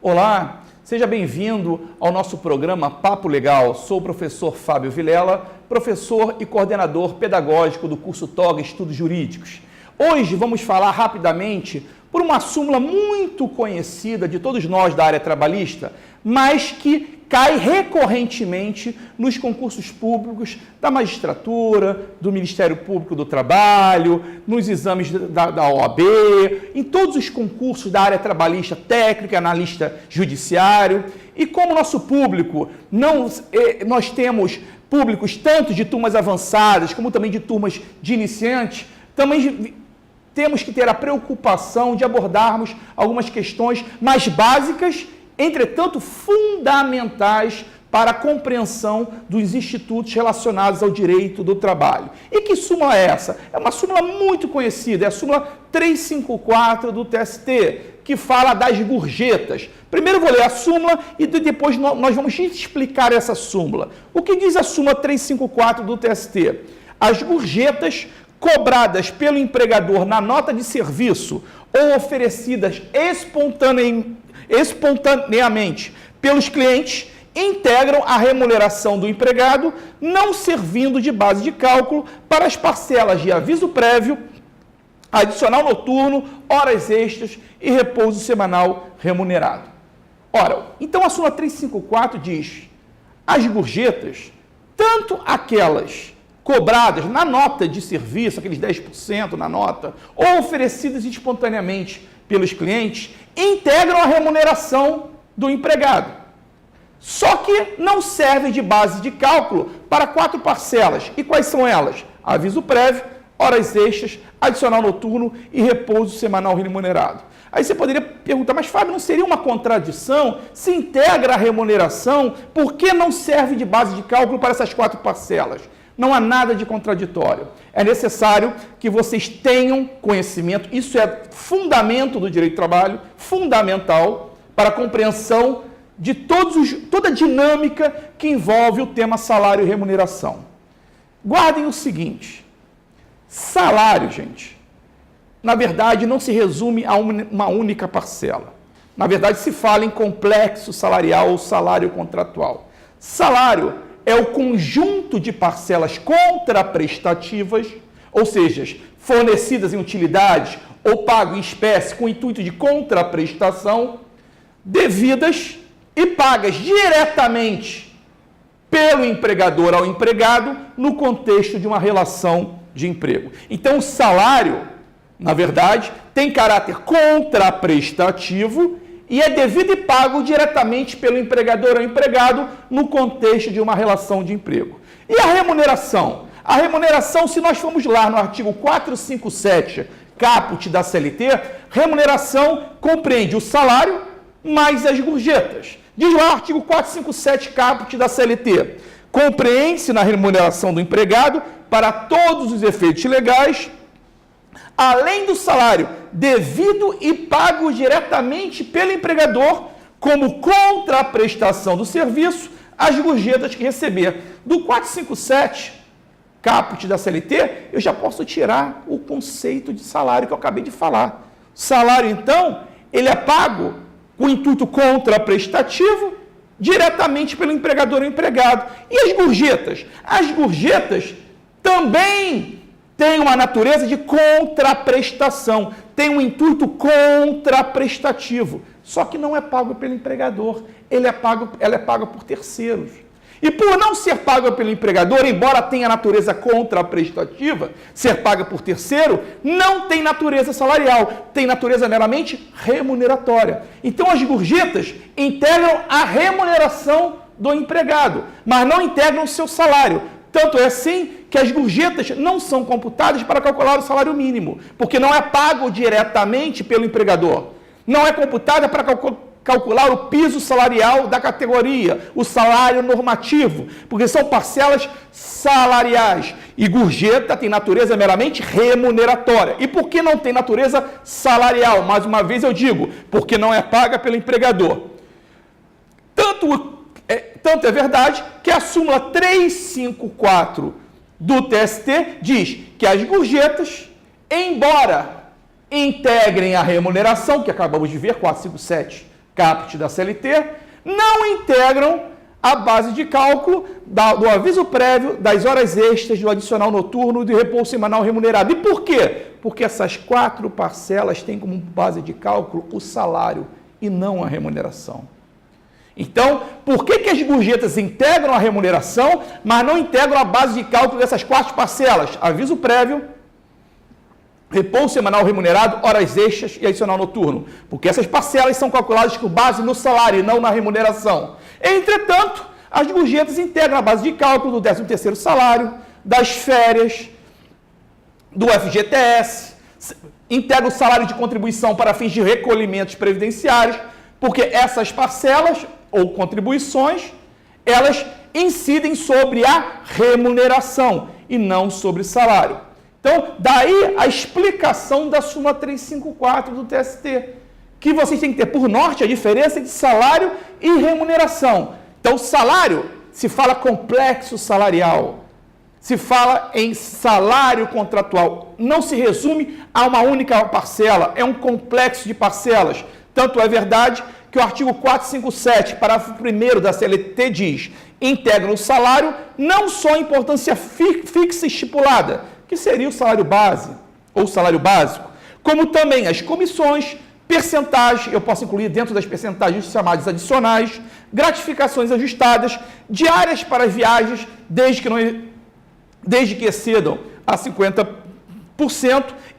Olá, seja bem-vindo ao nosso programa Papo Legal. Sou o professor Fábio Vilela, professor e coordenador pedagógico do curso TOGA Estudos Jurídicos. Hoje vamos falar rapidamente por uma súmula muito conhecida de todos nós da área trabalhista, mas que cai recorrentemente nos concursos públicos da magistratura, do Ministério Público do Trabalho, nos exames da OAB, em todos os concursos da área trabalhista, técnica, analista judiciário. E como nosso público, nós temos públicos tanto de turmas avançadas como também de turmas de iniciantes, também temos que ter a preocupação de abordarmos algumas questões mais básicas, entretanto fundamentais para a compreensão dos institutos relacionados ao direito do trabalho. E que súmula é essa? É uma súmula muito conhecida, é a súmula 354 do TST, que fala das gorjetas. Primeiro eu vou ler a súmula e depois nós vamos explicar essa súmula. O que diz a súmula 354 do TST? As gorjetas cobradas pelo empregador na nota de serviço ou oferecidas espontaneamente pelos clientes integram a remuneração do empregado, não servindo de base de cálculo para as parcelas de aviso prévio, adicional noturno, horas extras e repouso semanal remunerado. Ora, então a súmula 354 diz: as gorjetas, tanto aquelas cobradas na nota de serviço, aqueles 10% na nota, ou oferecidas espontaneamente pelos clientes, integram a remuneração do empregado. Só que não servem de base de cálculo para 4 parcelas. E quais são elas? Aviso prévio, horas extras, adicional noturno e repouso semanal remunerado. Aí você poderia perguntar, mas Fábio, não seria uma contradição? Se integra a remuneração, por que não serve de base de cálculo para essas 4 parcelas? Não há nada de contraditório. É necessário que vocês tenham conhecimento, isso é fundamento do direito do trabalho, fundamental para a compreensão de toda a dinâmica que envolve o tema salário e remuneração. Guardem o seguinte: salário, gente, na verdade não se resume a uma única parcela. Na verdade se fala em complexo salarial ou salário contratual. Salário é o conjunto de parcelas contraprestativas, ou seja, fornecidas em utilidades ou pago em espécie com o intuito de contraprestação, devidas e pagas diretamente pelo empregador ao empregado no contexto de uma relação de emprego. Então, o salário, na verdade, tem caráter contraprestativo e é devido e pago diretamente pelo empregador ao empregado no contexto de uma relação de emprego. E a remuneração? A remuneração, se nós formos lá no artigo 457, caput da CLT, remuneração compreende o salário mais as gorjetas. Diz lá o artigo 457, caput da CLT, compreende-se na remuneração do empregado, para todos os efeitos legais, além do salário devido e pago diretamente pelo empregador, como contraprestação do serviço, as gorjetas que receber. Do 457, caput da CLT, eu já posso tirar o conceito de salário que eu acabei de falar. Salário, então, ele é pago com intuito contraprestativo, diretamente pelo empregador ou empregado. E as gorjetas? As gorjetas também têm uma natureza de contraprestação, tem um intuito contraprestativo, só que não é pago pelo empregador, ela é paga por terceiros. E por não ser paga pelo empregador, embora tenha natureza contraprestativa, ser paga por terceiro, não tem natureza salarial, tem natureza meramente remuneratória. Então as gorjetas integram a remuneração do empregado, mas não integram o seu salário. Tanto é assim que as gorjetas não são computadas para calcular o salário mínimo, porque não é pago diretamente pelo empregador. Não é computada para calcular o piso salarial da categoria, o salário normativo, porque são parcelas salariais. E gorjeta tem natureza meramente remuneratória. E por que não tem natureza salarial? Mais uma vez eu digo, porque não é paga pelo empregador. Tanto é verdade que a súmula 354 do TST diz que as gorjetas, embora integrem a remuneração, que acabamos de ver, 457, caput da CLT, não integram a base de cálculo do aviso prévio, das horas extras, do adicional noturno e do repouso semanal remunerado. E por quê? Porque essas 4 parcelas têm como base de cálculo o salário e não a remuneração. Então, por que as gorjetas integram a remuneração, mas não integram a base de cálculo dessas 4 parcelas? Aviso prévio, repouso semanal remunerado, horas extras e adicional noturno. Porque essas parcelas são calculadas com base no salário e não na remuneração. Entretanto, as gorjetas integram a base de cálculo do 13º salário, das férias, do FGTS, integra o salário de contribuição para fins de recolhimentos previdenciários, porque essas parcelas ou contribuições, elas incidem sobre a remuneração e não sobre salário. Então, daí a explicação da súmula 354 do TST, que vocês têm que ter por norte a diferença entre salário e remuneração. Então, salário, se fala complexo salarial, se fala em salário contratual, não se resume a uma única parcela, é um complexo de parcelas. Tanto é verdade que o artigo 457, parágrafo 1º da CLT diz: integra o salário não só a importância fixa estipulada, que seria o salário base ou salário básico, como também as comissões, percentagem, eu posso incluir dentro das percentagens chamadas adicionais, gratificações ajustadas, diárias para as viagens, desde que excedam a 50%,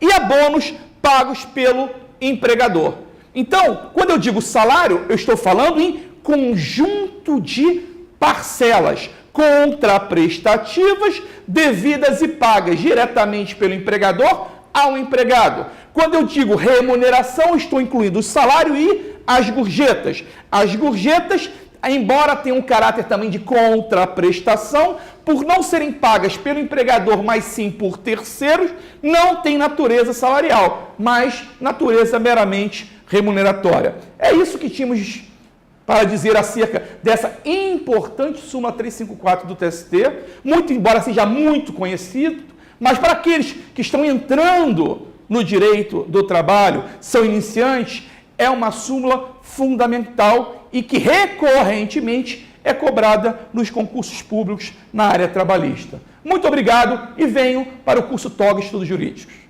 e a bônus pagos pelo empregador. Então, quando eu digo salário, eu estou falando em conjunto de parcelas contraprestativas devidas e pagas diretamente pelo empregador ao empregado. Quando eu digo remuneração, estou incluindo o salário e as gorjetas. As gorjetas, embora tenham um caráter também de contraprestação, por não serem pagas pelo empregador, mas sim por terceiros, não tem natureza salarial, mas natureza meramente remuneratória. É isso que tínhamos para dizer acerca dessa importante súmula 354 do TST, muito embora seja muito conhecido, mas para aqueles que estão entrando no direito do trabalho, são iniciantes, é uma súmula fundamental e que recorrentemente é cobrada nos concursos públicos na área trabalhista. Muito obrigado e venho para o curso TOG Estudos Jurídicos.